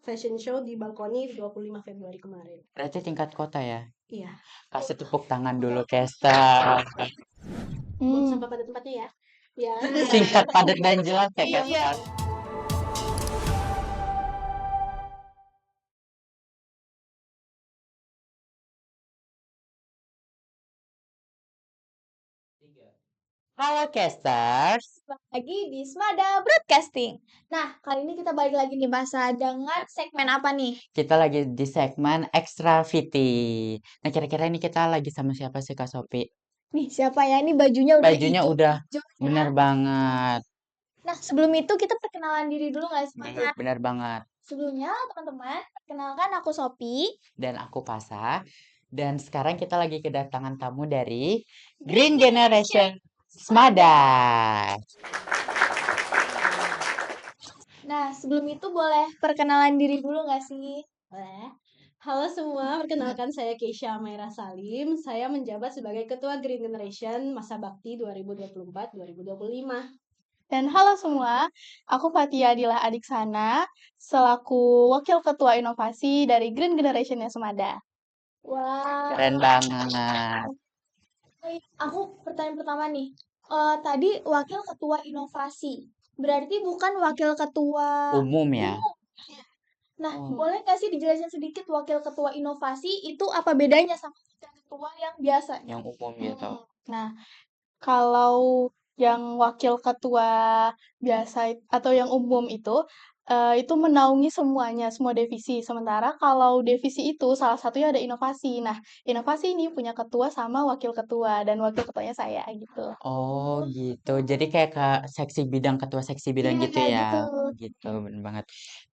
fashion show di Balkoni 25 Februari kemarin. Berarti tingkat kota ya? Iya, Kasih tepuk tangan dulu, Kester. buang Hmm. sampah pada tempatnya ya. Ya. Singkat, padat, dan jelas ya, Iya. Kester. Halo, Kesters. Lagi di Smada Broadcasting. Nah, kali ini kita balik lagi nih bahasa dengan segmen apa nih? Kita lagi di segmen Extra VT. Nah, kira-kira ini kita lagi sama siapa sih, Kak Sopi? Nih, siapa ya? Ini bajunya udah Bajunya hijau. udah hijau ya. bener banget. Nah, sebelum itu kita perkenalan diri dulu nggak sih? Bener banget. Sebelumnya, teman-teman, perkenalkan aku Sopi. Dan aku Pasa. Dan sekarang kita lagi kedatangan tamu dari Green Generation Smada. Nah, sebelum itu boleh perkenalan diri dulu nggak sih? Boleh. Halo semua, perkenalkan saya Keisha Maira Salim. Saya menjabat sebagai Ketua Green Generation Masa Bakti 2024-2025. Dan halo semua, aku Fatia Adilah Adiksana, selaku Wakil Ketua Inovasi dari Green Generation Semada. Wah, Keren banget. aku pertanyaan pertama nih. Tadi wakil ketua inovasi. Berarti bukan wakil ketua Umum ya. Nah, Oh. boleh nggak sih dijelasin sedikit wakil ketua inovasi itu apa bedanya sama wakil ketua yang biasa? Yang umum gitu. Nah, kalau yang wakil ketua biasa atau yang umum itu menaungi semuanya, semua divisi. Sementara kalau divisi itu salah satunya ada inovasi. Nah, inovasi ini punya ketua sama wakil ketua dan wakil ketuanya saya gitu. Oh gitu. Jadi kayak ke seksi bidang, ketua seksi bidang Iya, gitu kayak ya. gitu. Gitu, bener banget.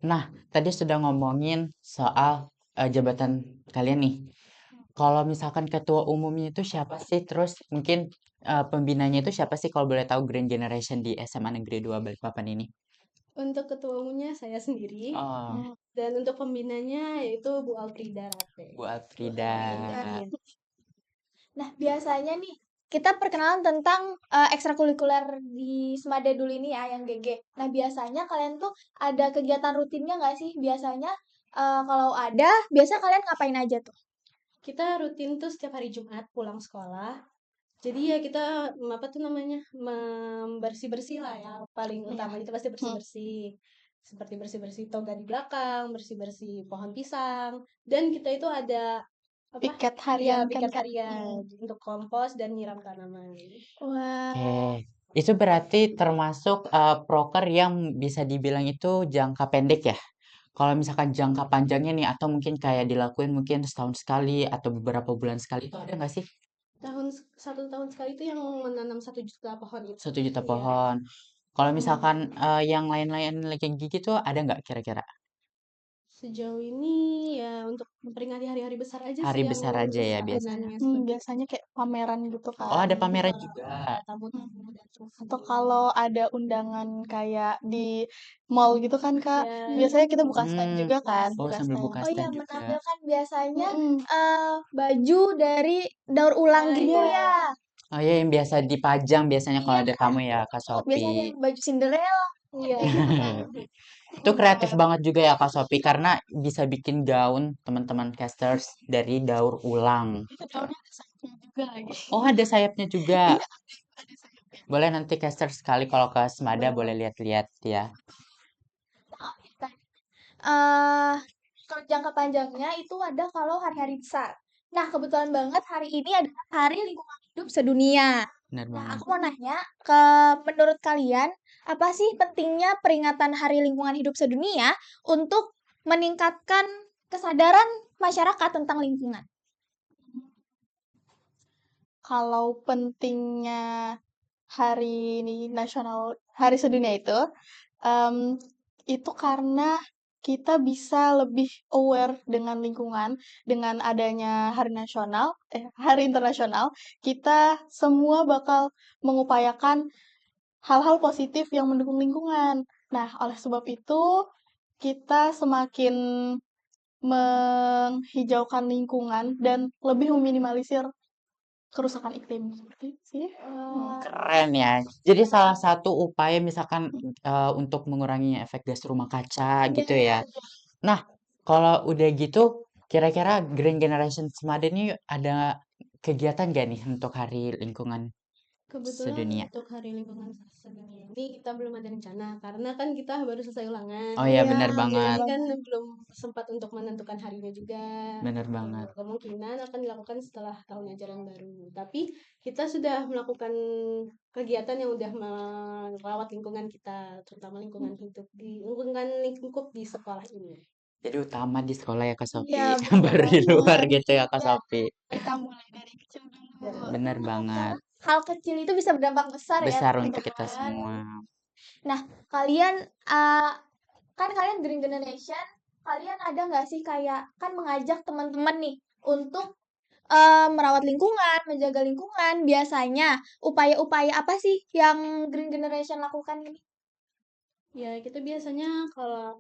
Nah, tadi sudah ngomongin soal jabatan kalian nih. Kalau misalkan ketua umumnya itu siapa sih? Terus mungkin pembinanya itu siapa sih kalau boleh tahu Green Generation di SMA Negeri 2 Balikpapan ini? Untuk ketua umumnya saya sendiri. Oh, Dan untuk pembinanya yaitu Bu Alfrida Rate. Bu Alfrida. Amin. Nah, biasanya nih kita perkenalan tentang ekstrakurikuler di Semada dulu ini ya, yang GG. Nah, biasanya kalian tuh ada kegiatan rutinnya nggak sih? Biasanya kalau ada, biasa kalian ngapain aja tuh? Kita rutin tuh setiap hari Jumat pulang sekolah. Jadi ya kita apa tuh namanya membersih-bersih lah ya. Paling utama itu pasti bersih-bersih. Seperti bersih-bersih toga di belakang, bersih-bersih pohon pisang. Dan kita itu ada apa? Piket Ya, harian kan, piket Kak? harian untuk kompos dan nyiram tanaman. Wah, Oke. Itu berarti termasuk proker yang bisa dibilang itu jangka pendek ya? Kalau misalkan jangka panjangnya nih, atau mungkin kayak dilakuin mungkin setahun sekali atau beberapa bulan sekali, itu ada nggak sih? Satu tahun sekali itu yang menanam 1 juta pohon itu. 1 juta Iya. pohon. Kalau misalkan yang lain-lain lagi gitu ada nggak kira-kira? Sejauh ini ya untuk memperingati hari-hari besar aja Hari sih yang besar aja ya biasanya. gunanya seperti Biasanya kayak pameran gitu Oh, kan. ada pameran juga. tamu-tamu dan Atau kalau ada undangan kayak di mall gitu kan, Kak. ya, Biasanya kita buka stand Hmm. juga kan, Oh, buka sambil stand. buka oh iya, stand juga. menampilkan biasanya Mm-mm. baju dari daur ulang Ah, gitu iya. ya. Oh iya, yang biasa dipajang biasanya kalau Iya. ada tamu ya, Kak Biasanya Sopi. yang baju Cinderella. Iya. Itu kreatif banget juga ya Kak Sopi karena bisa bikin gaun teman-teman casters dari daur ulang. Itu daunnya ada sayapnya juga lagi. Oh, ada sayapnya juga. Iya, ada sayapnya. Boleh nanti casters sekali kalau ke Semada boleh lihat-lihat ya. eh kalau jangka panjangnya itu ada kalau hari-hari besar. Nah, kebetulan banget hari ini adalah Hari Lingkungan Hidup Sedunia. Benar Nah, banget. aku mau nanya menurut kalian, apa sih pentingnya peringatan Hari Lingkungan Hidup Sedunia untuk meningkatkan kesadaran masyarakat tentang lingkungan? Kalau pentingnya Hari Sedunia itu karena kita bisa lebih aware dengan lingkungan, dengan adanya Hari Internasional, kita semua bakal mengupayakan hal-hal positif yang mendukung lingkungan. Nah, oleh sebab itu, kita semakin menghijaukan lingkungan dan lebih meminimalisir kerusakan iklim seperti itu sih. Keren ya. Jadi salah satu upaya misalkan untuk mengurangi efek gas rumah kaca gitu ya. Nah, kalau udah gitu, kira-kira Green Generation Semada ini ada kegiatan gak nih untuk Hari Lingkungan Kebetulan Sedunia? untuk Hari Lingkungan Sedunia ini kita belum ada rencana karena kan kita baru selesai ulangan. Oh ya, Iya, bener betul Jadi banget. kan banget. belum sempat untuk menentukan harinya juga. Bener banget. Kemungkinan akan dilakukan setelah tahun ajaran baru. Tapi kita sudah melakukan kegiatan yang udah merawat lingkungan kita, terutama lingkungan hidup di lingkungan lingkup di sekolah ini. Jadi utama di sekolah ya Kak Sofi, Iya, betul baru di luar banget. gitu ya Kak Ya, Sofi. Kita mulai dari kecil dulu. Bener karena banget. hal kecil itu bisa berdampak besar ya Besar untuk teman-teman. kita semua. Nah, kalian uh, kan kalian Green Generation, kalian ada nggak sih kayak kan mengajak teman-teman nih untuk merawat lingkungan, menjaga lingkungan. Biasanya upaya-upaya apa sih yang Green Generation lakukan ini? Ya, kita biasanya kalau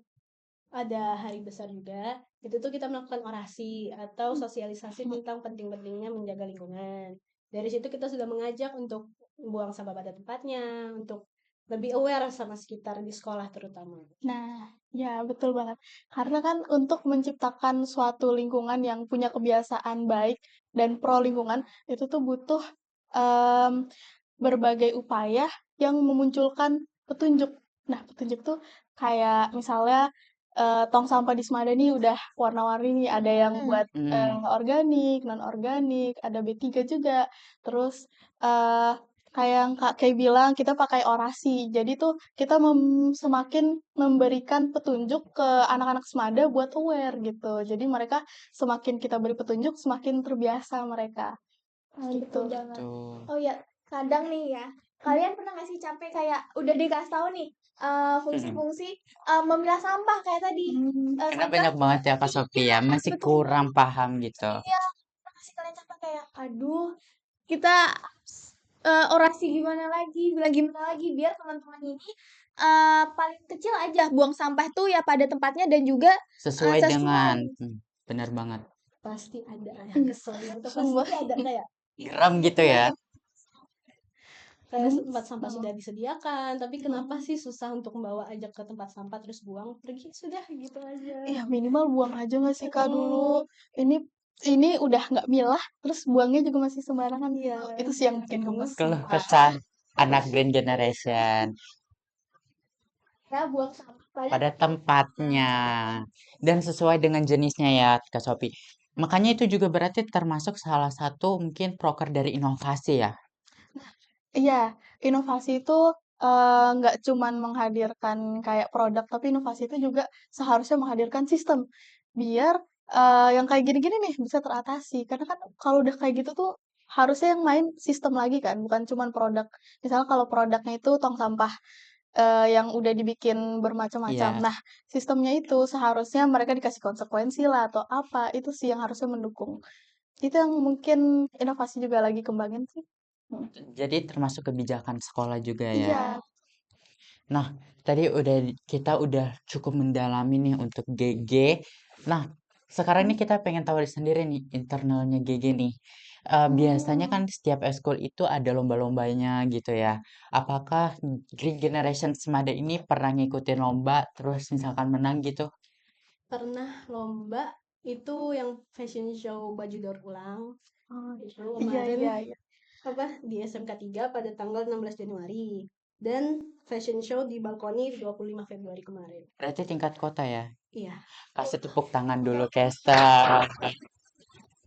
ada hari besar juga, itu tuh kita melakukan orasi atau sosialisasi tentang penting-pentingnya menjaga lingkungan. Dari situ kita sudah mengajak untuk buang sampah pada tempatnya, untuk lebih aware sama sekitar di sekolah terutama. Nah, ya betul banget. Karena kan untuk menciptakan suatu lingkungan yang punya kebiasaan baik dan pro lingkungan, itu tuh butuh em, berbagai upaya yang memunculkan petunjuk. Nah, petunjuk tuh kayak misalnya tong sampah di Semada nih udah warna-warni nih, ada yang buat Hmm, organik, non-organik, ada B3 juga. Terus eh kayak yang Kak Kay bilang, kita pakai orasi. Jadi tuh kita semakin memberikan petunjuk ke anak-anak Semada buat aware gitu. Jadi mereka semakin kita beri petunjuk, semakin terbiasa mereka gitu. Betul banget. betul. Oh ya, kadang nih ya, kalian pernah nggak sih capek kayak udah dikasih tahu nih fungsi-fungsi memilah sampah kayak tadi Karena sampah banyak banget ya Kak Sofi ya, masih betul kurang paham gitu. iya pernah nggak sih kalian capek kayak aduh kita orasi gimana lagi bilang gimana lagi biar teman-teman ini paling kecil aja buang sampah tuh ya pada tempatnya dan juga Sesuai dengan, sesuai. bener banget. Pasti ada yang kesel itu Sumpah. pasti ada kayak Geram gitu ya. tempat sampah sudah disediakan, tapi kenapa sih susah untuk membawa aja ke tempat sampah terus buang pergi sudah gitu aja. Iya minimal buang aja nggak sih Kak dulu. Ini ini udah nggak milah, terus buangnya juga masih sembarangan. Iya. Itu sih yang bikin gemes. Keluh kesah anak Green Generation Ya buang sampah pada tempatnya dan sesuai dengan jenisnya ya Kak Sofi. Makanya itu juga berarti termasuk salah satu mungkin proker dari inovasi ya. Iya, inovasi itu nggak cuman menghadirkan kayak produk, tapi inovasi itu juga seharusnya menghadirkan sistem biar yang kayak gini-gini nih bisa teratasi. Karena kan kalau udah kayak gitu tuh harusnya yang main sistem lagi kan, bukan cuman produk. Misalnya kalau produknya itu tong sampah yang udah dibikin bermacam-macam. Iya, Nah, sistemnya itu seharusnya mereka dikasih konsekuensi lah atau apa. Itu sih yang harusnya mendukung. Itu yang mungkin inovasi juga lagi kembangin sih. Hmm. jadi termasuk kebijakan sekolah juga ya. Iya. Nah, tadi kita udah cukup mendalami nih untuk GG. Nah, sekarang ini kita pengen tahu sendiri nih internalnya GG nih. Biasanya kan setiap eskul itu ada lomba-lombanya gitu ya. Apakah Green Generation Semada ini pernah ngikutin lomba terus misalkan menang gitu? Pernah lomba itu yang fashion show baju daur ulang Oh, itu iya, kemarin iya, iya. apa di SMK 3 pada tanggal 16 Januari dan fashion show di Balkoni 25 Februari kemarin. Berarti tingkat kota ya. Iya. Kasih tepuk tangan dulu, Kester.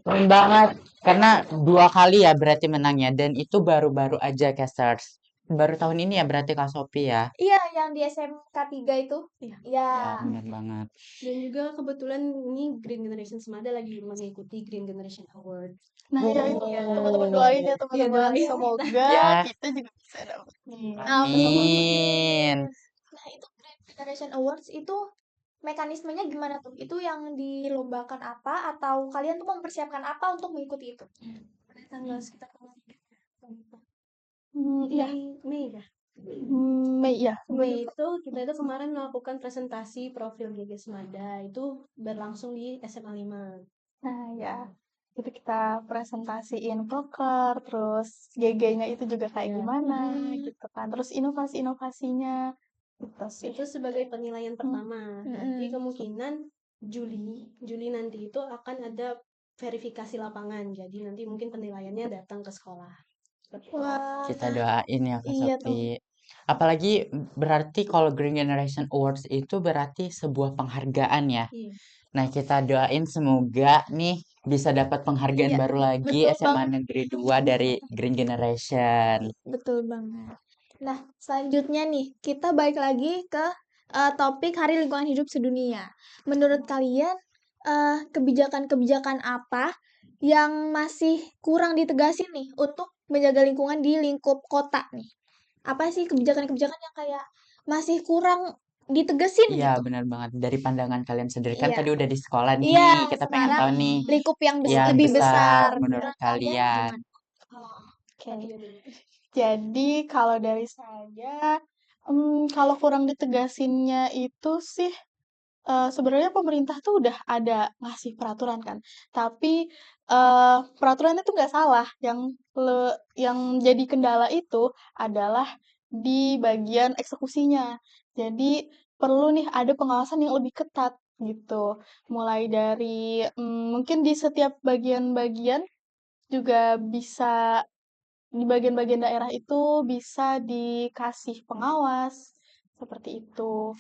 Keren banget. Karena 2 kali ya berarti menangnya. Dan itu baru-baru aja, Casters. Baru tahun ini ya berarti Kak Sophie ya. iya yang di SMK 3 itu Iya. ya Ya, benar banget. Dan juga kebetulan ini Green Generation Semada lagi mengikuti Green Generation Award. Nah, ya itu ya. Teman-teman Oh, doain ya Iya, teman-teman. doain. Semoga ya, kita juga bisa dapet nih. amin. nah itu Green Generation Awards itu mekanismenya gimana tuh itu yang dilombakan apa atau kalian tuh mempersiapkan apa untuk mengikuti itu Pada tanggal sekitar kemarin. Iya. Mei ya. Mei ya. Mei itu kita itu kemarin melakukan presentasi profil GG Semada itu berlangsung di SMA 5. Nah, ya. Itu kita presentasiin proker, terus GG-nya itu juga kayak Iya. gimana gitu kan. Terus inovasi-inovasinya gitu sih. Itu sebagai penilaian pertama. Nanti Mm-mm. kemungkinan Juli nanti itu akan ada verifikasi lapangan. Jadi nanti mungkin penilaiannya datang ke sekolah. Seperti itu. Wah, Kita nah doain ya Kak iya tuh. Sophie. Apalagi berarti kalau Green Generation Awards itu berarti sebuah penghargaan ya. Iya. Nah, kita doain semoga nih bisa dapat penghargaan Iya, baru lagi betul SMA banget. Negeri 2 dari Green Generation. Betul banget. Nah, selanjutnya nih, kita balik lagi ke topik Hari Lingkungan Hidup Sedunia. Menurut kalian, kebijakan-kebijakan apa yang masih kurang ditegasin nih untuk menjaga lingkungan di lingkup kota nih? Apa sih kebijakan-kebijakan yang kayak masih kurang ditegesin Iya, gitu? benar banget. Dari pandangan kalian sendiri kan Iya, tadi udah di sekolah iya. nih. Kita pengen Sekarang tahu nih lingkup yang yang lebih besar besar. menurut Menurut kalian kalian. gimana? Oke. Jadi kalau dari saya, kalau kurang ditegasinnya itu sih sebenarnya pemerintah tuh udah ada ngasih peraturan kan, tapi peraturannya tuh nggak salah. Yang jadi kendala itu adalah di bagian eksekusinya. Jadi perlu nih ada pengawasan yang lebih ketat gitu. Mulai dari mungkin di setiap bagian-bagian juga bisa di bagian-bagian daerah itu bisa dikasih pengawas seperti itu.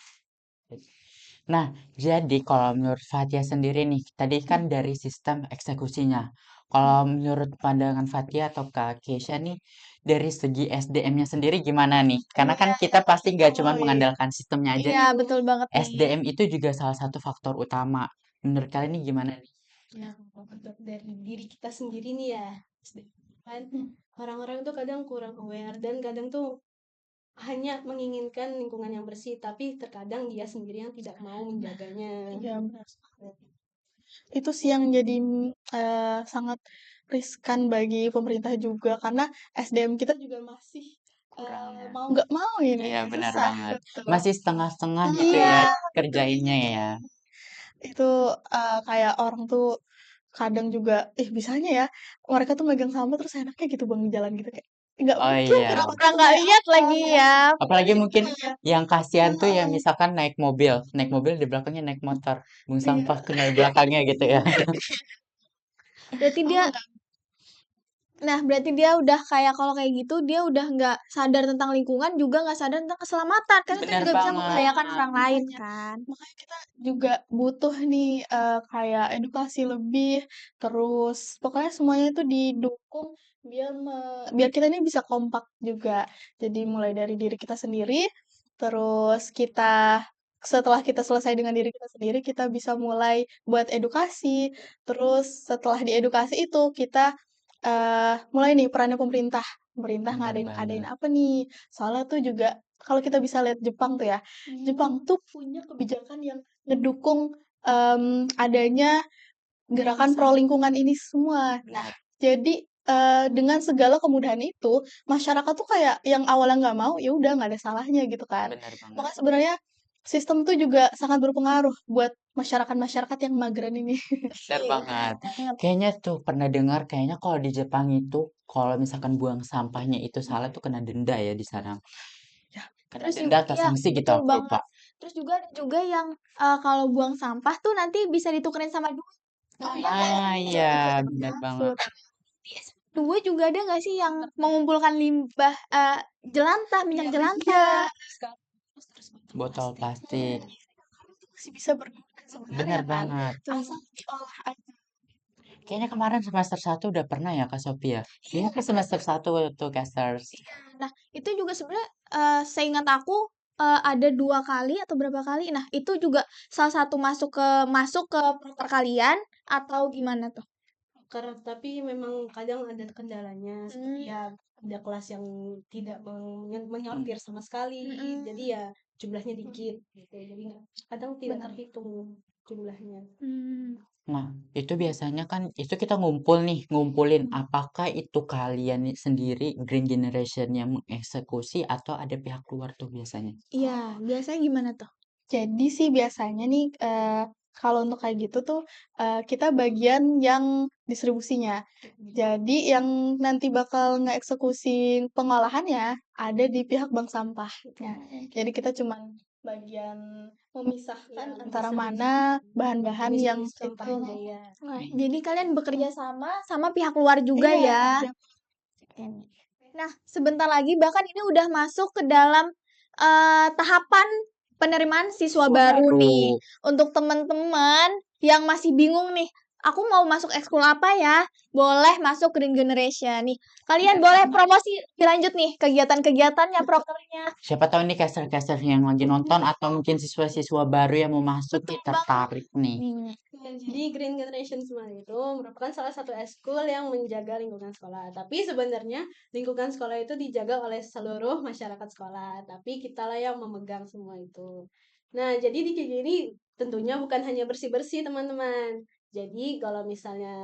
Nah, jadi kalau menurut Fatia sendiri nih, tadi kan dari sistem eksekusinya. Kalau menurut pandangan Fatia atau Kak Keisha nih, dari segi SDM-nya sendiri gimana nih? Karena kan kita pasti nggak cuma Oh iya. mengandalkan sistemnya aja Iya, nih. betul banget nih. SDM itu juga salah satu faktor utama. Menurut kalian nih gimana nih? Nah, kalau untuk dari diri kita sendiri nih ya, kan orang-orang tuh kadang kurang aware dan kadang tuh hanya menginginkan lingkungan yang bersih, tapi terkadang dia sendiri yang tidak mau menjaganya. Iya, benar. Itu sih yang jadi sangat riskan bagi pemerintah juga karena SDM kita juga masih Kurang ya. mau nggak mau ini Iya, benar susah. banget. Betul. Masih setengah-setengah gitu Iya, ya betul. kerjainnya ya. Itu kayak orang tuh kadang juga, bisanya ya mereka tuh megang sampah terus enaknya gitu bang di jalan gitu kayak nggak Oh mungkin iya. kenapa Orang kita nggak bayar lihat apa lagi ya. Apalagi mungkin iya yang kasihan tuh ya heeh, misalkan naik mobil di belakangnya naik motor, buang iya sampah tinggal di belakangnya gitu ya. Berarti dia, oh nggak nah berarti dia udah kayak kalau kayak gitu dia udah nggak sadar tentang lingkungan juga nggak sadar tentang keselamatan kan itu Bener juga bisa banget. membahayakan orang lain makanya kan. makanya kita juga butuh nih kayak edukasi lebih terus pokoknya semuanya itu didukung biar kita ini bisa kompak juga jadi mulai dari diri kita sendiri terus setelah kita selesai dengan diri kita sendiri kita bisa mulai buat edukasi terus setelah diedukasi itu kita mulai nih perannya pemerintah pemerintah Bener ngadain adain banget. apa nih soalnya tuh juga kalau kita bisa lihat Jepang tuh ya Jepang tuh punya kebijakan yang ngedukung adanya gerakan pro lingkungan ini semua. Nah, Bener, jadi dengan segala kemudahan itu, masyarakat tuh kayak yang awalnya nggak mau, ya udah nggak ada salahnya gitu kan. bener banget. Makanya sebenarnya sistem tuh juga sangat berpengaruh buat masyarakat-masyarakat yang mageran ini. Bener Iya. banget. Kayaknya tuh pernah dengar kayaknya kalau di Jepang itu kalau misalkan buang sampahnya itu salah tuh kena denda ya di sana. Ya, Kena Terus denda juga atau iya sanksi gitu betul aku lupa. banget. Terus juga ada juga yang kalau buang sampah tuh nanti bisa ditukerin sama duit. oh Ya iya, nggak Ah sih? iya, betul bener banget. betul. Dua juga ada nggak sih yang mengumpulkan limbah jelantah, minyak Iya, jelantah? Sekarang terus Botol plastik. masih bisa berguna sebenarnya Bener kan. banget. Tuh. Asal diolah aja. Kayaknya kemarin semester 1 udah pernah ya Kak Sophia? Iya ke semester 1 tuh casters. Nah, itu juga sebenarnya seingat aku ada 2 kali atau berapa kali. Nah, itu juga salah satu masuk ke proker kalian atau gimana tuh? Karena tapi memang kadang ada kendalanya seperti Hmm. ya ada kelas yang tidak menyortir sama sekali, jadi ya jumlahnya dikit gitu. Jadi kadang tidak Benar. terhitung jumlahnya. Nah, itu biasanya kan itu kita ngumpulin apakah itu kalian sendiri Green Generation yang mengeksekusi atau ada pihak luar tuh biasanya? Iya, biasanya gimana tuh? Jadi sih biasanya nih, kalau untuk kayak gitu tuh, kita bagian yang distribusinya. Jadi yang nanti bakal ngeeksekusi pengolahannya ada di pihak bank sampah. Nah, jadi kita cuman bagian memisahkan Ya, antara bisa mana bahan-bahan yang jenis-jenis itu. sampahnya ya. Nah, jadi kalian bekerja sama pihak luar juga ya. Iya, Nah, sebentar lagi bahkan ini udah masuk ke dalam tahapan penerimaan siswa baru nih. Untuk teman-teman yang masih bingung nih, aku mau masuk ekskul apa ya? Boleh masuk Green Generation nih. Kalian boleh promosi dilanjut nih kegiatan-kegiatannya, prokernya. Siapa tahu nih caster-caster yang lagi nonton atau mungkin siswa-siswa baru yang mau masuk nih Betul banget. tertarik nih. Ya, jadi Green Generation Smart itu merupakan salah satu ekskul yang menjaga lingkungan sekolah. Tapi sebenarnya lingkungan sekolah itu dijaga oleh seluruh masyarakat sekolah. Tapi kitalah yang memegang semua itu. Nah, jadi di KG ini tentunya bukan hanya bersih-bersih teman-teman. Jadi kalau misalnya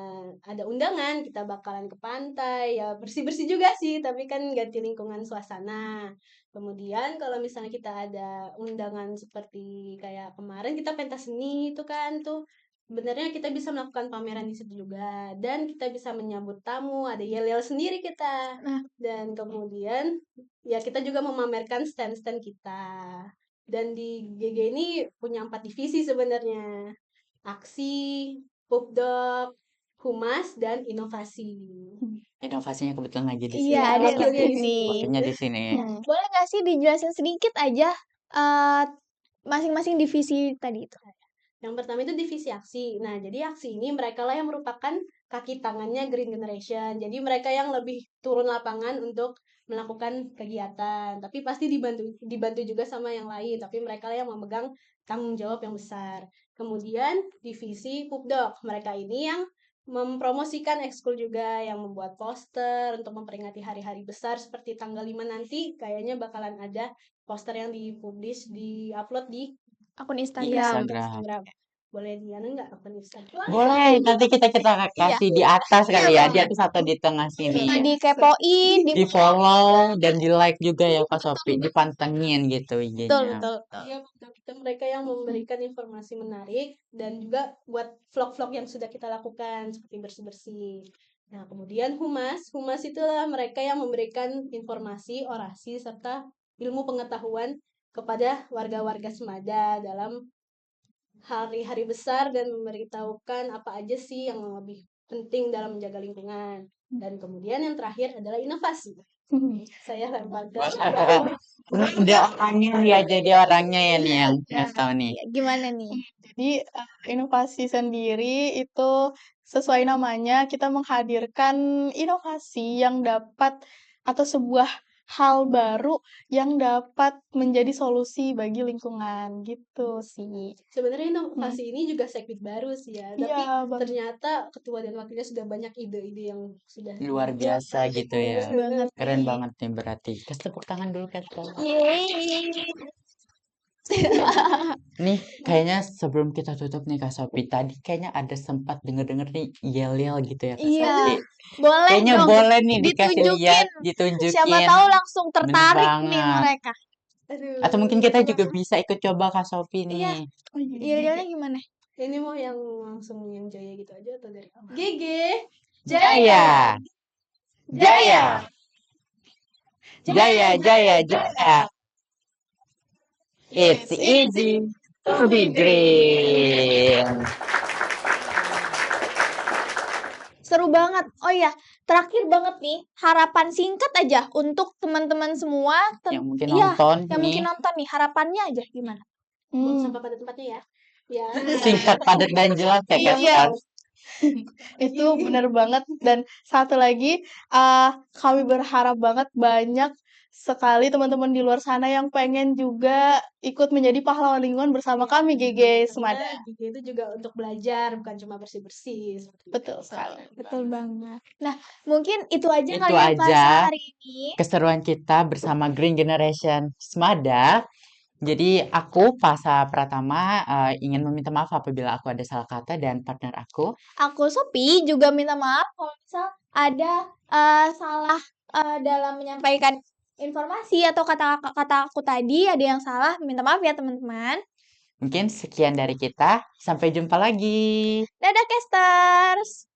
ada undangan, kita bakalan ke pantai, ya bersih-bersih juga sih, tapi kan ganti lingkungan suasana. Kemudian kalau misalnya kita ada undangan seperti kayak kemarin kita pentas seni itu kan tuh sebenarnya kita bisa melakukan pameran di situ juga dan kita bisa menyambut tamu, ada yel-yel sendiri kita. Nah. Dan kemudian ya kita juga memamerkan stand-stand kita. Dan di GG ini punya 4 divisi sebenarnya. Aksi, pupdok, humas, dan inovasi. Inovasinya kebetulan lagi di Iya, sini. ada di wakilnya di sini. sini. Wakilnya di sini. Boleh nggak sih dijelasin sedikit aja masing-masing divisi tadi itu? Yang pertama itu divisi aksi. Nah, jadi aksi ini mereka lah yang merupakan kaki tangannya Green Generation. Jadi mereka yang lebih turun lapangan untuk melakukan kegiatan. Tapi pasti dibantu juga sama yang lain. Tapi mereka lah yang memegang tanggung jawab yang besar. Kemudian divisi Pupdok. Mereka ini yang mempromosikan ekskul juga, yang membuat poster untuk memperingati hari-hari besar seperti tanggal 5 nanti. Kayaknya bakalan ada poster yang di-upload di Akun Di Instagram. Instagram. boleh Diana nggak akun Instagram? Boleh, nanti kita kasih di atas kali ya, di atas atau di tengah sini. Bisa dikepoin, Di follow dan di like juga ya Kak Sophie, dipantengin gitu betul, IG-nya. betul. Iya, betul. Kita mereka yang memberikan informasi menarik dan juga buat vlog-vlog yang sudah kita lakukan seperti bersih-bersih. Nah, kemudian humas itulah mereka yang memberikan informasi, orasi serta ilmu pengetahuan kepada warga-warga Semada dalam hari-hari besar dan memberitahukan apa aja sih yang lebih penting dalam menjaga lingkungan. Dan kemudian yang terakhir adalah inovasi. Saya lempar ke Udah orangnya ya, jadi orangnya ya nih yang tahu nih. Gimana nih? Jadi inovasi sendiri itu sesuai namanya kita menghadirkan inovasi yang dapat atau sebuah hal baru yang dapat menjadi solusi bagi lingkungan gitu sih. Sebenarnya inovasi ini juga segmen baru sih ya, tapi Iya, ternyata ketua dan wakilnya sudah banyak ide-ide yang sudah Luar biasa gitu ya. Banget. Keren banget nih berarti. Kasih tepuk tangan dulu Kak. Yeay. Nih kayaknya sebelum kita tutup nih Kak Sophie, tadi kayaknya ada sempat denger-denger nih yel-yel gitu ya Kak Iya, Sophie. boleh Kayaknya dong boleh nih dikasih ditunjukin. lihat, ditunjukin. Siapa tahu langsung Bener tertarik nih banget. mereka. Aduh, Atau mungkin kita juga bisa ikut coba Kak Sophie Iya. nih. Yel-yelnya gimana? ini mau yang langsung yang jaya gitu aja atau dari awal? Gege, Jaya. Jaya. Jaya, jaya, jaya. It's easy to be green. Seru banget. Oh iya, terakhir banget nih, harapan singkat aja untuk teman-teman semua Yang mungkin iya, nonton yang nih. mungkin nonton nih, harapannya aja gimana? buang sampah pada tempatnya ya. Ya. Singkat, padat, dan jelas ya Kak. Iya. Itu benar banget. Dan satu lagi, kami berharap banget banyak sekali teman-teman di luar sana yang pengen juga ikut menjadi pahlawan lingkungan bersama kami GG Semada. Karena Gege itu juga untuk belajar, bukan cuma bersih-bersih. Seperti itu. Betul sekali. Betul banget. Nah, mungkin itu aja Itu kali ya aja. pembahasan hari ini. Keseruan kita bersama Green Generation Semada. Jadi aku Pasa Pratama ingin meminta maaf apabila aku ada salah kata dan partner aku. Aku Sophie juga minta maaf kalau misal ada salah dalam menyampaikan informasi atau kata-kata aku tadi ada yang salah, minta maaf ya teman-teman. Mungkin sekian dari kita. Sampai jumpa lagi. Dadah casters.